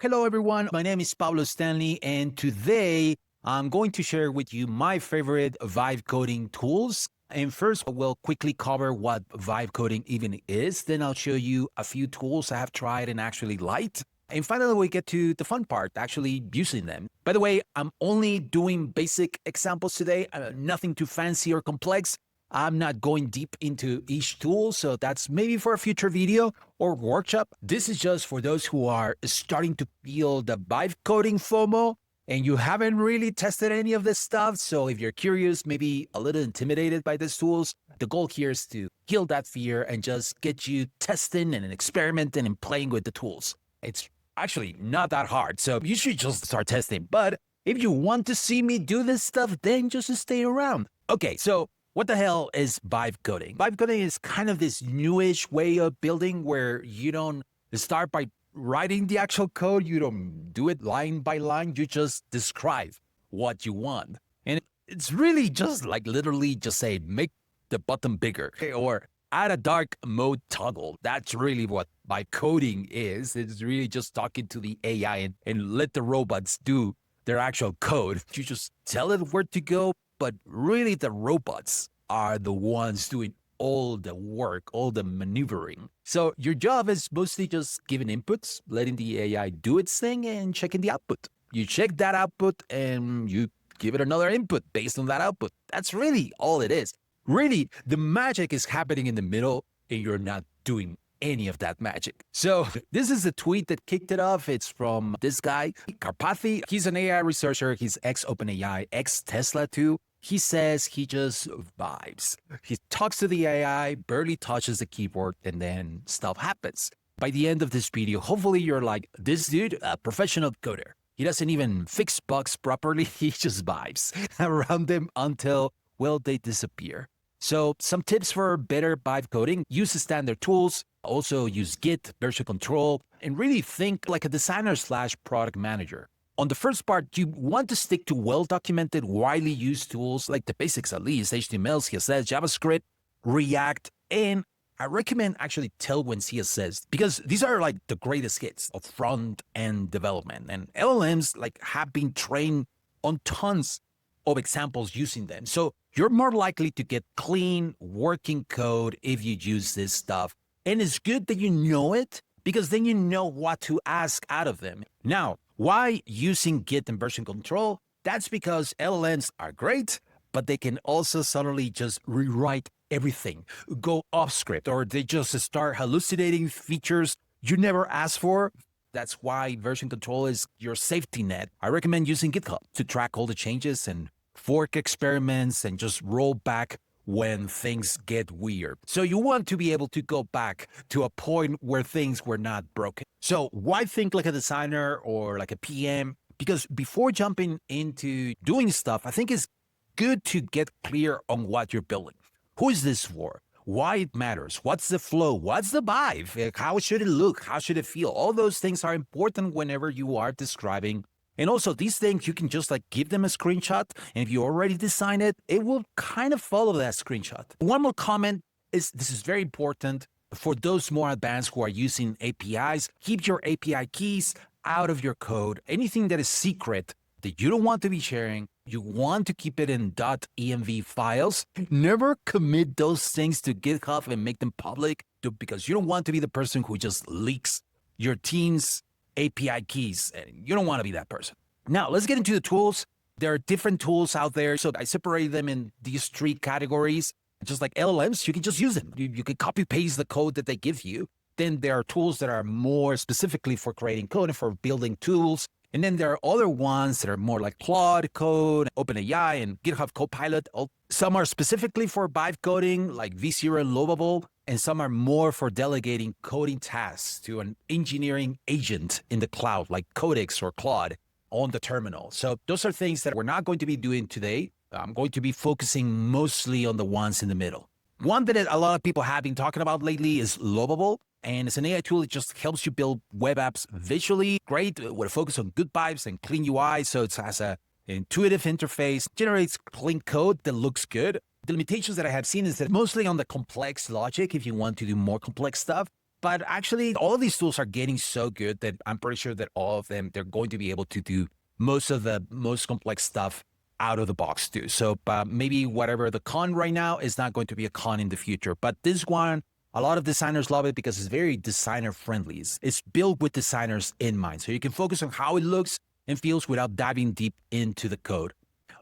Hello, everyone. My name is Pablo Stanley, and today I'm going to share with you my favorite Vibecoding tools. And first, we'll quickly cover what Vibecoding even is. Then I'll show you a few tools I have tried and actually liked. And finally, we get to the fun part, actually using them. By the way, I'm only doing basic examples today, nothing too fancy or complex. I'm not going deep into each tool, so that's maybe for a future video or workshop. This is just for those who are starting to feel the vibe coding FOMO and you haven't really tested any of this stuff. So if you're curious, maybe a little intimidated by these tools, the goal here is to heal that fear and just get you testing and experimenting and playing with the tools. It's actually not that hard, so you should just start testing. But if you want to see me do this stuff, then just stay around. Okay, so what the hell is Vibecoding? Vibecoding is kind of this newish way of building where you don't start by writing the actual code. You don't do it line by line. You just describe what you want. And it's really just like literally just say, make the button bigger or add a dark mode toggle. That's really what Vibecoding is. It's really just talking to the AI and let the robots do their actual code. You just tell it where to go. But really, the robots are the ones doing all the work, all the maneuvering. So your job is mostly just giving inputs, letting the AI do its thing, and checking the output. You check that output, and you give it another input based on that output. That's really all it is. Really, the magic is happening in the middle, and you're not doing any of that magic. So this is the tweet that kicked it off. It's from this guy, Karpathy. He's an AI researcher. He's ex-OpenAI, ex-Tesla too. He says he just vibes. He talks to the AI, barely touches the keyboard, and then stuff happens. By the end of this video, hopefully you're like, this dude, a professional coder. He doesn't even fix bugs properly. He just vibes around them until, well, they disappear. So some tips for better vibe coding: use standard tools, also use Git, version control, and really think like a designer / product manager. On the first part, you want to stick to well-documented, widely used tools like the basics at least, HTML, CSS, JavaScript, React, and I recommend actually Tailwind CSS because these are like the greatest hits of front-end development. And LLMs like have been trained on tons of examples using them. So you're more likely to get clean working code if you use this stuff. And it's good that you know it because then you know what to ask out of them. Now, why using Git and version control? That's because LLMs are great, but they can also suddenly just rewrite everything, go off script, or they just start hallucinating features you never asked for. That's why version control is your safety net. I recommend using GitHub to track all the changes and fork experiments and just roll back when things get weird. So you want to be able to go back to a point where things were not broken. So why think like a designer or like a PM? Because before jumping into doing stuff, I think it's good to get clear on what you're building. Who is this for? Why it matters? What's the flow? What's the vibe? How should it look? How should it feel? All those things are important whenever you are describing. And also these things, you can just like give them a screenshot. And if you already design it, it will kind of follow that screenshot. One more comment is this is very important for those more advanced who are using APIs. Keep your API keys out of your code. Anything that is secret that you don't want to be sharing, you want to keep it in .env files. Never commit those things to GitHub and make them public because you don't want to be the person who just leaks your team's API keys, and you don't want to be that person. Now, let's get into the tools. There are different tools out there, so I separate them in these 3 categories. Just like LLMs, you can just use them. You can copy-paste the code that they give you. Then there are tools that are more specifically for creating code and for building tools. And then there are other ones that are more like Claude Code, OpenAI, and GitHub Copilot. Some are specifically for vibe coding, like Vercel and Lovable, and some are more for delegating coding tasks to an engineering agent in the cloud, like Codex or Claude on the terminal. So those are things that we're not going to be doing today. I'm going to be focusing mostly on the ones in the middle. One that a lot of people have been talking about lately is Lovable. And it's an AI tool that just helps you build web apps visually. Great, with a focus on good vibes and clean UI. So it has an intuitive interface, generates clean code that looks good. The limitations that I have seen is that mostly on the complex logic, if you want to do more complex stuff. But actually, all of these tools are getting so good that I'm pretty sure that all of them, they're going to be able to do most of the most complex stuff out of the box too. So maybe whatever the con right now is not going to be a con in the future. But this one, a lot of designers love it because it's very designer friendly. It's built with designers in mind. So you can focus on how it looks and feels without diving deep into the code.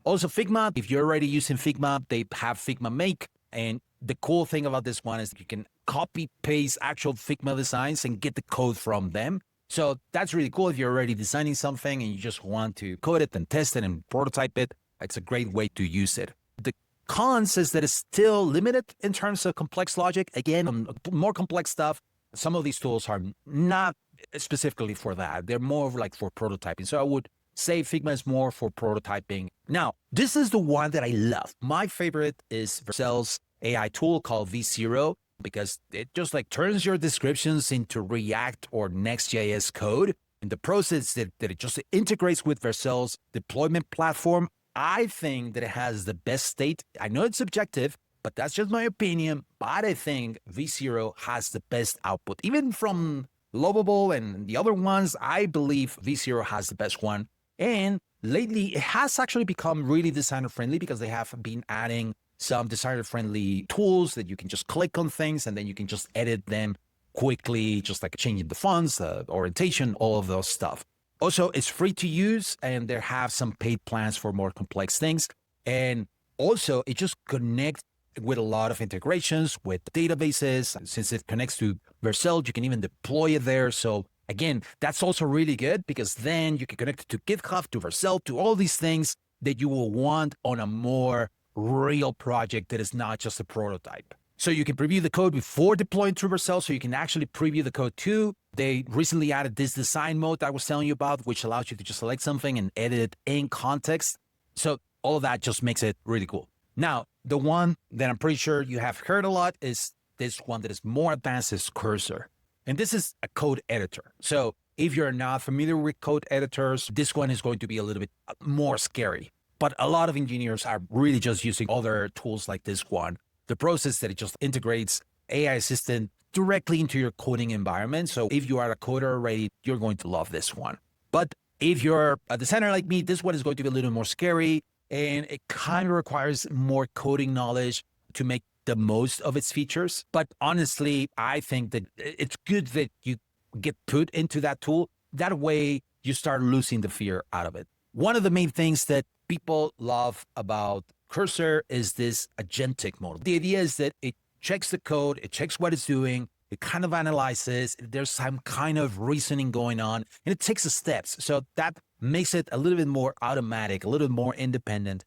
Also, Figma, if you're already using Figma, they have Figma Make. And the cool thing about this one is that you can copy paste actual Figma designs and get the code from them. So that's really cool. If you're already designing something and you just want to code it and test it and prototype it, it's a great way to use it. The cons is that it's still limited in terms of complex logic. Again, on more complex stuff, some of these tools are not specifically for that. They're more like for prototyping. So I would say Figma is more for prototyping. Now, this is the one that I love. My favorite is Vercel's AI tool called V0 because it just like turns your descriptions into React or Next.js code. In the process that it just integrates with Vercel's deployment platform, I think that it has the best state. I know it's subjective, but that's just my opinion. But I think V0 has the best output. Even from Lovable and the other ones, I believe V0 has the best one. And lately, it has actually become really designer-friendly because they have been adding some designer-friendly tools that you can just click on things and then you can just edit them quickly, just like changing the fonts, the orientation, all of those stuff. Also, it's free to use and they have some paid plans for more complex things. And also, it just connects with a lot of integrations with databases. Since it connects to Vercel, you can even deploy it there. So again, that's also really good because then you can connect it to GitHub, to Vercel, to all these things that you will want on a more real project that is not just a prototype. So you can preview the code before deploying to Vercel, so you can actually preview the code too. They recently added this design mode that I was telling you about, which allows you to just select something and edit it in context. So all of that just makes it really cool. Now, the one that I'm pretty sure you have heard a lot is this one that is more advanced is Cursor. And this is a code editor. So if you're not familiar with code editors, this one is going to be a little bit more scary. But a lot of engineers are really just using other tools like this one. The process that it just integrates AI assistant directly into your coding environment. So if you are a coder already, you're going to love this one. But if you're a designer like me, this one is going to be a little more scary and it kind of requires more coding knowledge to make the most of its features. But honestly, I think that it's good that you get put into that tool. That way you start losing the fear out of it. One of the main things that people love about Cursor is this agentic mode. The idea is that it checks the code, it checks what it's doing, it kind of analyzes, there's some kind of reasoning going on, and it takes the steps. So that makes it a little bit more automatic, a little bit more independent.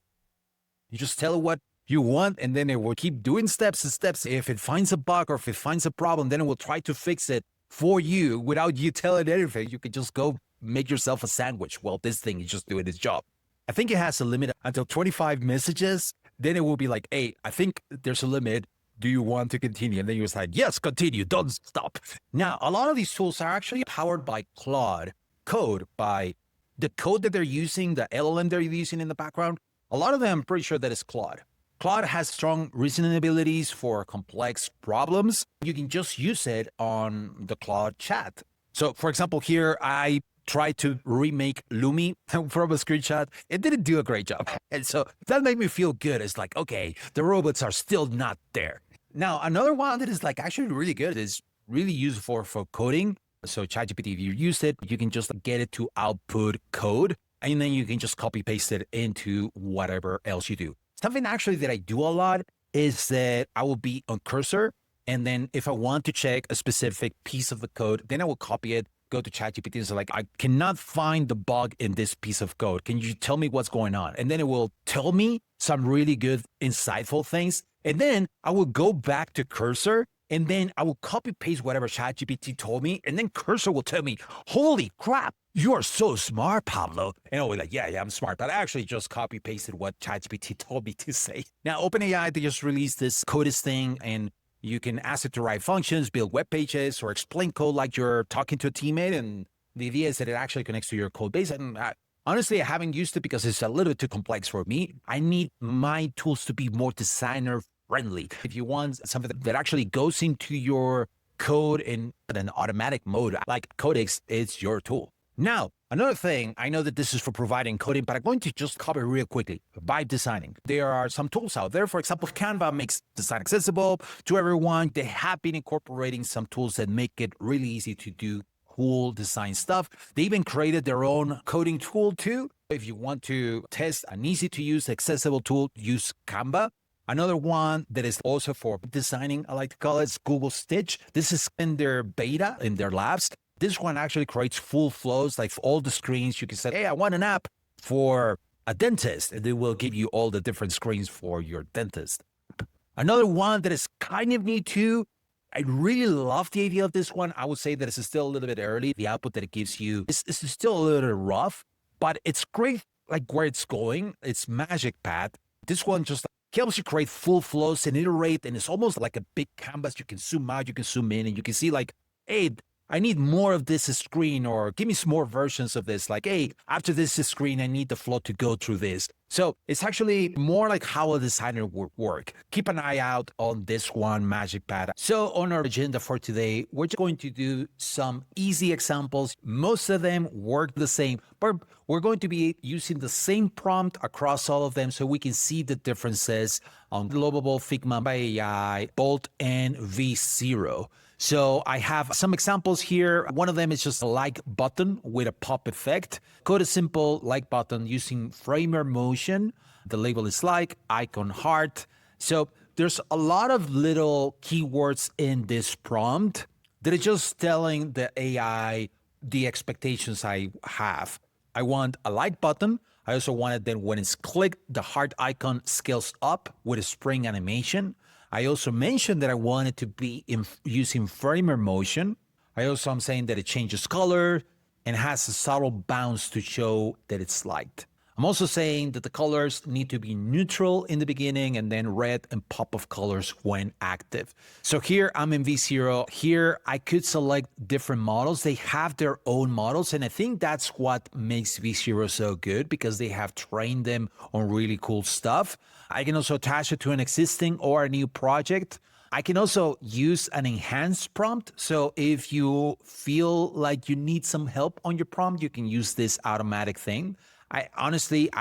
You just tell it what you want, and then it will keep doing steps and steps. If it finds a bug or if it finds a problem, then it will try to fix it for you without you telling anything. You could just go make yourself a sandwich. Well, this thing is just doing its job. I think it has a limit until 25 messages. Then it will be like, hey, I think there's a limit. Do you want to continue? And then you decide, yes, continue, don't stop. Now, a lot of these tools are actually powered by Claude code, by the code that they're using, the LLM they're using in the background. A lot of them, I'm pretty sure that is Claude. Claude has strong reasoning abilities for complex problems. You can just use it on the Claude chat. So for example, here, I tried to remake Lumi from a screenshot. It didn't do a great job. And so that made me feel good. It's like, okay, the robots are still not there. Now, another one that is like actually really good is really useful for coding. So ChatGPT, if you use it, you can just get it to output code, and then you can just copy paste it into whatever else you do. Something actually that I do a lot is that I will be on Cursor. And then if I want to check a specific piece of the code, then I will copy it, go to ChatGPT and say like, I cannot find the bug in this piece of code. Can you tell me what's going on? And then it will tell me some really good, insightful things. And then I will go back to Cursor and then I will copy paste whatever ChatGPT told me. And then Cursor will tell me, holy crap, you are so smart, Pablo. And I'll be like, yeah, I'm smart. But I actually just copy pasted what ChatGPT told me to say. Now, OpenAI, they just released this Codis thing, and you can ask it to write functions, build web pages, or explain code like you're talking to a teammate. And the idea is that it actually connects to your code base. And honestly, I haven't used it because it's a little bit too complex for me. I need my tools to be more designer friendly. If you want something that actually goes into your code in an automatic mode, like Codex, it's your tool. Now, another thing, I know that this is for providing coding, but I'm going to just cover real quickly. Vibe designing. There are some tools out there. For example, Canva makes design accessible to everyone. They have been incorporating some tools that make it really easy to do cool design stuff. They even created their own coding tool too. If you want to test an easy to use, accessible tool, use Canva. Another one that is also for designing, I like to call it, is Google Stitch. This is in their beta, in their labs. This one actually creates full flows, like all the screens. You can say, hey, I want an app for a dentist, and they will give you all the different screens for your dentist. Another one that is kind of neat too. I really love the idea of this one. I would say that it's still a little bit early. The output that it gives you is still a little rough, but it's great, like where it's going. It's Magic Pad. This one just helps you create full flows and iterate, and it's almost like a big canvas. You can zoom out, you can zoom in, and you can see like, hey, I need more of this screen, or give me some more versions of this. Like, hey, after this screen, I need the flow to go through this. So it's actually more like how a designer would work. Keep an eye out on this one, Magic Pad. So on our agenda for today, we're just going to do some easy examples. Most of them work the same, but we're going to be using the same prompt across all of them so we can see the differences on Lovable, Figma by AI, Bolt, and V0. So I have some examples here. One of them is just a like button with a pop effect. Code a simple like button using framer motion. The label is like, icon heart. So there's a lot of little keywords in this prompt that is just telling the AI the expectations I have. I want a like button. I also wanted that when it's clicked, the heart icon scales up with a spring animation. I also mentioned that I wanted to be using framer motion. I'm saying that it changes color and has a subtle bounce to show that it's liked. I'm also saying that the colors need to be neutral in the beginning and then red and pop of colors when active. So here I'm in V0. Here I could select different models. They have their own models, and I think that's what makes V0 so good, because they have trained them on really cool stuff. I can also attach it to an existing or a new project. I can also use an enhanced prompt. So if you feel like you need some help on your prompt, you can use this automatic thing. I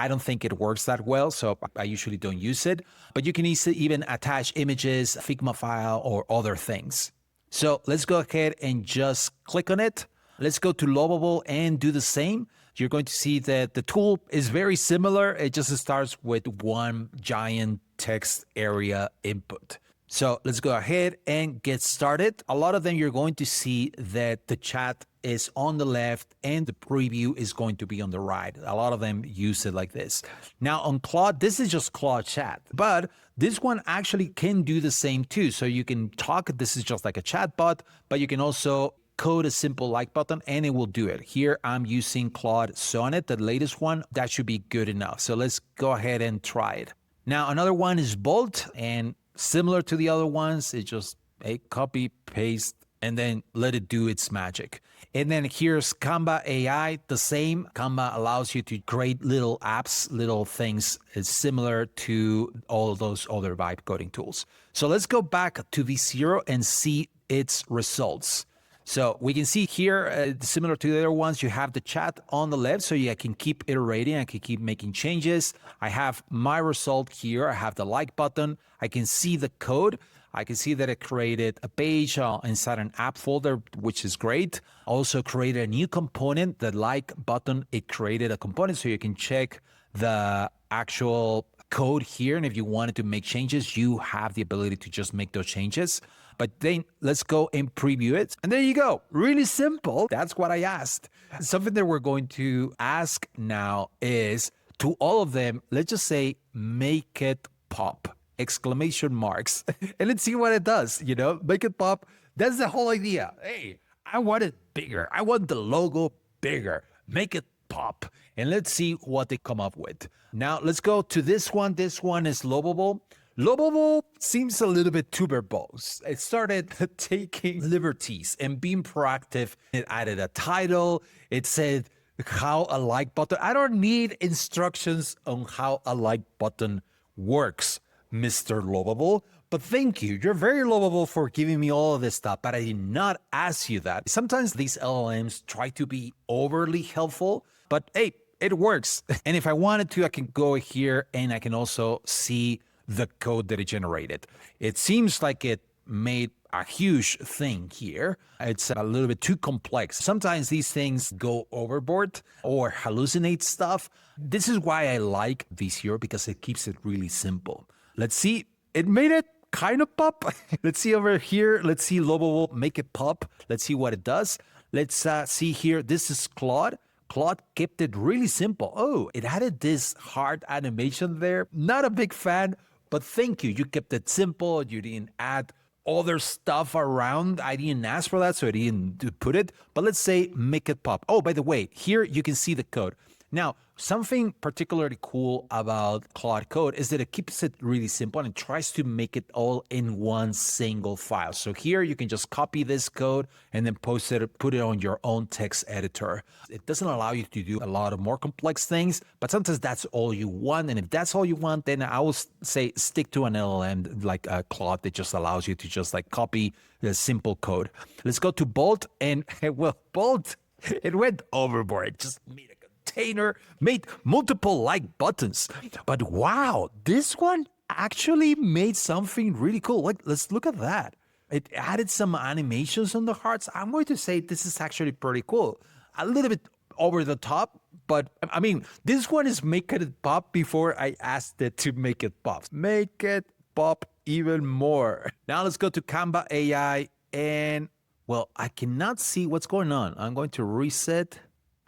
don't think it works that well, so I usually don't use it. But you can even attach images, Figma file, or other things. So let's go ahead and just click on it. Let's go to Lovable and do the same. You're going to see that the tool is very similar. It just starts with one giant text area input. So let's go ahead and get started. A lot of them you're going to see that the chat is on the left and the preview is going to be on the right. A lot of them use it like this. Now on Claude, this is just Claude chat, but this one actually can do the same too. So you can talk, this is just like a chat bot, but you can also code a simple like button and it will do it. Here I'm using Claude Sonnet, the latest one. That should be good enough. So let's go ahead and try it. Now another one is Bolt, and similar to the other ones, it's just a copy, paste, and then let it do its magic. And then here's Canva AI, the same. Canva allows you to create little apps, little things. It's similar to all those other vibe coding tools. So let's go back to V0 and see its results. So we can see here, similar to the other ones, you have the chat on the left, so I can keep iterating, I can keep making changes. I have my result here, I have the like button, I can see the code, I can see that it created a page inside an app folder, which is great. Also created a new component, the like button, it created a component so you can check the actual code here, and if you wanted to make changes, you have the ability to just make those changes. But then let's go and preview it. And there you go. Really simple. That's what I asked. Something that we're going to ask now is to all of them, let's just say, make it pop, exclamation marks. And let's see what it does, make it pop. That's the whole idea. Hey, I want it bigger. I want the logo bigger. Make it pop. And let's see what they come up with. Now let's go to this one. This one is Lovable. Lovable seems a little bit too verbose. It started taking liberties and being proactive. It added a title. It said how a like button. I don't need instructions on how a like button works, Mr. Lovable, But thank you. You're very lovable for giving me all of this stuff, but I did not ask you that. Sometimes these LLMs try to be overly helpful, but hey, it works. And if I wanted to, I can go here and I can also see the code that it generated. It seems like it made a huge thing here. It's a little bit too complex. Sometimes these things go overboard or hallucinate stuff. This is why I like VShero, because it keeps it really simple. Let's see. It made it kind of pop. Let's see over here. Let's see Lovable make it pop. Let's see what it does. Let's see here. This is Claude. Claude kept it really simple. Oh, it added this heart animation there. Not a big fan, but thank you. You kept it simple. You didn't add other stuff around. I didn't ask for that, so I didn't put it. But let's say make it pop. Oh, by the way, here you can see the code. Now, something particularly cool about Claude Code is that it keeps it really simple and tries to make it all in one single file. So here you can just copy this code and then post it, put it on your own text editor. It doesn't allow you to do a lot of more complex things, but sometimes that's all you want. And if that's all you want, then I will say stick to an LLM like Claude that just allows you to just like copy the simple code. Let's go to Bolt, and well, Bolt, it went overboard. It just made a container, made multiple like buttons. But wow, this one actually made something really cool. Like, let's look at that. It added some animations on the hearts. I'm going to say this is actually pretty cool. A little bit over the top, but I mean, this one is making it pop before I asked it to make it pop. Make it pop even more. Now let's go to Canva AI, and well, I cannot see what's going on. I'm going to reset.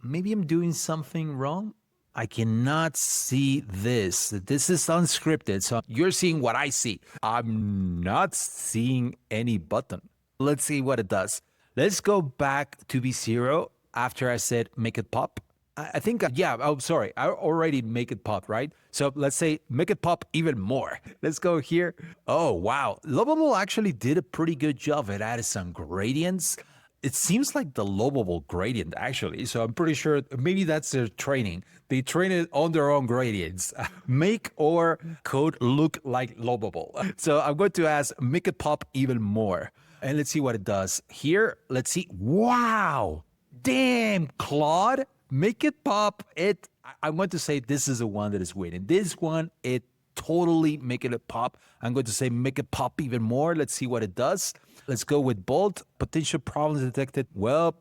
Maybe I'm doing something wrong. I cannot see this. This is unscripted, so you're seeing what I see. I'm not seeing any button. Let's see what it does. Let's go back to VShero after I said make it pop. I think, yeah, oh, sorry. I already make it pop, right? So let's say make it pop even more. Let's go here. Oh, wow. Lovable actually did a pretty good job. It added some gradients. It seems like the Lovable gradient, actually. So I'm pretty sure maybe that's their training. They train it on their own gradients. Make our code look like Lovable. So I'm going to ask, make it pop even more. And let's see what it does. Here, let's see. Wow. Damn, Claude. Make it pop. I'm going to say this is the one that is winning. This one, it totally making it pop. I'm going to say make it pop even more. Let's see what it does. Let's go with Bolt. Potential problems detected. Well,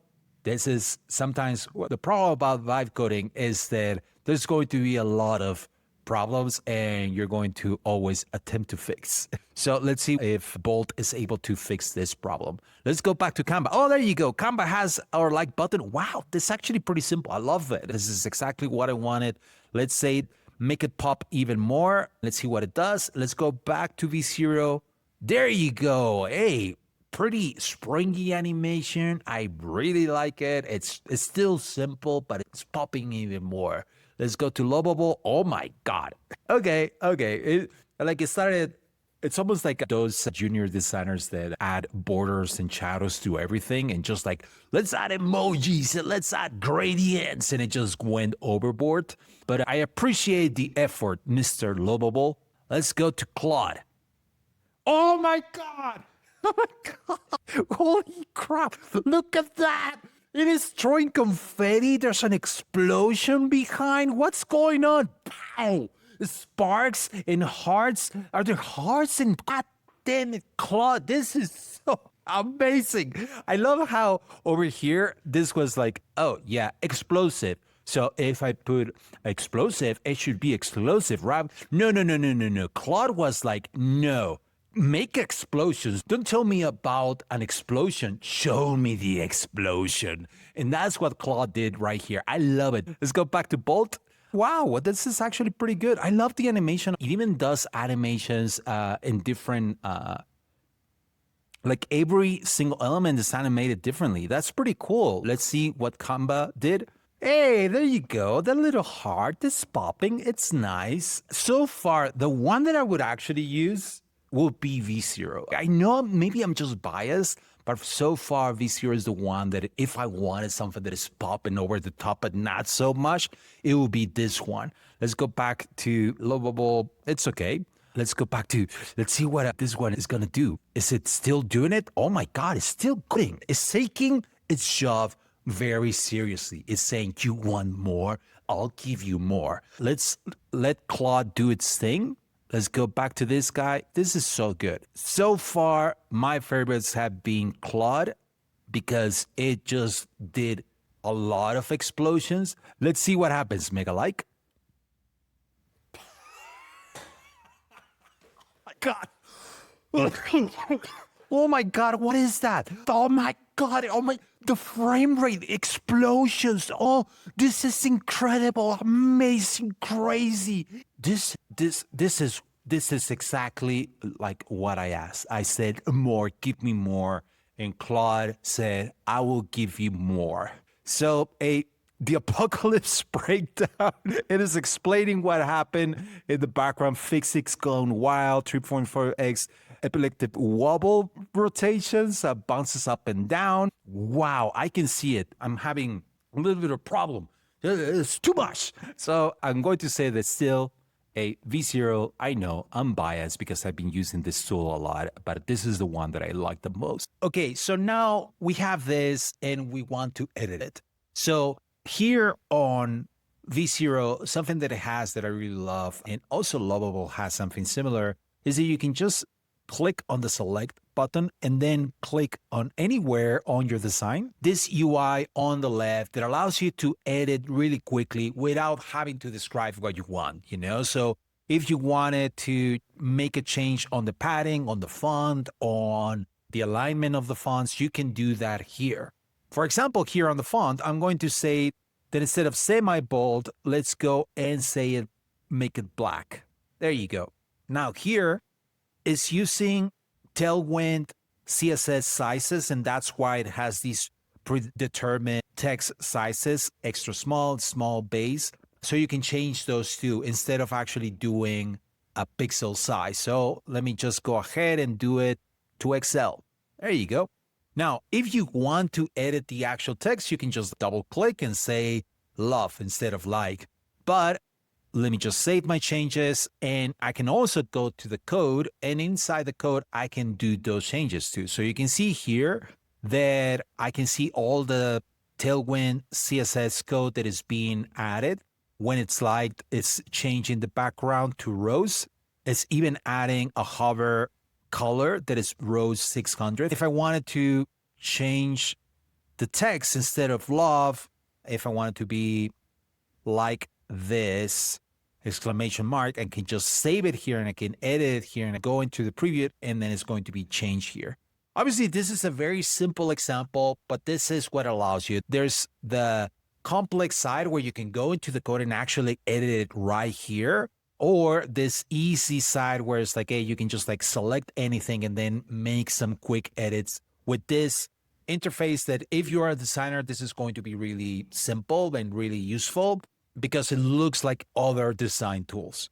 this is sometimes the problem about vibe coding is that there's going to be a lot of problems and you're going to always attempt to fix. So let's see if Bolt is able to fix this problem. Let's go back to Canva. Oh, there you go. Canva has our like button. Wow, this is actually pretty simple. I love it. This is exactly what I wanted. Let's say make it pop even more. Let's see what it does. Let's go back to VShero. There you go. Hey, pretty springy animation. I really like it. It's still simple, but it's popping even more. Let's go to Lovable. Oh my God. Okay. It's almost like those junior designers that add borders and shadows to everything and just like, let's add emojis and let's add gradients, and it just went overboard. But I appreciate the effort, Mr. Lovable. Let's go to Claude. Oh my God. Oh my God. Holy crap. Look at that. It is throwing confetti. There's an explosion behind. What's going on? Pow! Sparks and hearts. Are there hearts? And God damn it, Claude. This is so amazing. I love how over here, this was like, oh yeah, explosive. So if I put explosive, it should be explosive, right? No. Claude was like, no. Make explosions. Don't tell me about an explosion. Show me the explosion. And that's what Claude did right here. I love it. Let's go back to Bolt. Wow, this is actually pretty good. I love the animation. It even does animations in different, like every single element is animated differently. That's pretty cool. Let's see what Canva did. Hey, there you go. The little heart is popping. It's nice. So far, the one that I would actually use will be VShero. I know maybe I'm just biased, but so far VShero is the one that if I wanted something that is popping over the top but not so much, it will be this one. Let's go back to Lovable. It's okay. Let's go back to, let's see what this one is going to do. Is it still doing it? Oh my God, it's still going. It's taking its job very seriously. It's saying, you want more? I'll give you more. Let's let Claude do its thing. Let's go back to this guy. This is so good. So far, my favorites have been Claude because it just did a lot of explosions. Let's see what happens. Make a like. God. Oh my God, what is that? Oh my God, the frame rate explosions. Oh, this is incredible, amazing, crazy. This is exactly like what I asked. I said, more, give me more. And Claude said, I will give you more. So the apocalypse breakdown. It is explaining what happened in the background. Physics gone wild. 3.4x epileptic wobble rotations, bounces up and down. Wow, I can see it. I'm having a little bit of problem. It's too much. So I'm going to say that still a V0. I know I'm biased because I've been using this tool a lot, but this is the one that I like the most. Okay, so now we have this and we want to edit it. So here on V0, something that it has that I really love, and also Lovable has something similar, is that you can just click on the select button and then click on anywhere on your design. This UI on the left that allows you to edit really quickly without having to describe what you want, So if you wanted to make a change on the padding, on the font, on the alignment of the fonts, you can do that here. For example, here on the font, I'm going to say that instead of semi-bold, let's go and say it, make it black. There you go. Now here is using Tailwind CSS sizes, and that's why it has these predetermined text sizes, extra small, small base. So you can change those too instead of actually doing a pixel size. So let me just go ahead and do it to Excel. There you go. Now, if you want to edit the actual text, you can just double click and say love instead of like. But let me just save my changes, and I can also go to the code, and inside the code, I can do those changes too. So you can see here that I can see all the Tailwind CSS code that is being added. When it's like it's changing the background to rose, it's even adding a hover color that is rose 600. If I wanted to change the text instead of love, if I wanted to be like this, exclamation mark, I can just save it here and I can edit it here and I go into the preview and then it's going to be changed here. Obviously, this is a very simple example, but this is what allows you. There's the complex side where you can go into the code and actually edit it right here. Or this easy side where it's like, hey, you can just like select anything and then make some quick edits with this interface that if you're a designer, this is going to be really simple and really useful because it looks like other design tools.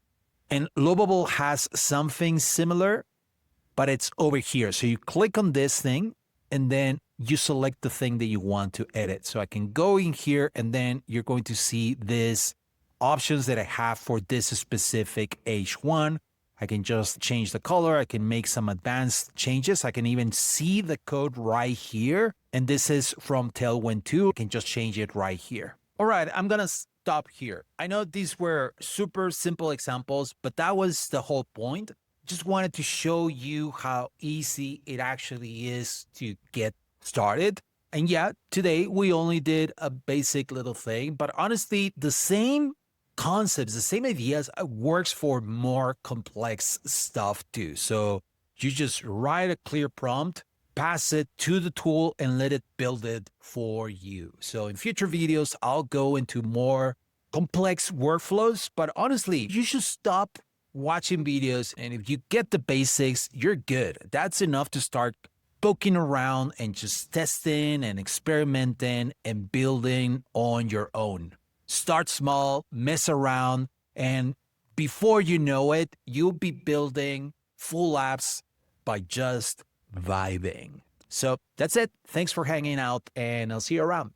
And Lovable has something similar, but it's over here. So you click on this thing and then you select the thing that you want to edit. So I can go in here and then you're going to see this options that I have for this specific H1. I can just change the color. I can make some advanced changes. I can even see the code right here. And this is from Tailwind 2. I can just change it right here. All right, I'm going to stop here. I know these were super simple examples, but that was the whole point. Just wanted to show you how easy it actually is to get started. And yeah, today we only did a basic little thing, but honestly, the same concepts, the same ideas works for more complex stuff too. So you just write a clear prompt, pass it to the tool and let it build it for you. So in future videos, I'll go into more complex workflows, but honestly, you should stop watching videos. And if you get the basics, you're good. That's enough to start poking around and just testing and experimenting and building on your own. Start small, mess around, and before you know it, you'll be building full apps by just vibing. So that's it. Thanks for hanging out, and I'll see you around.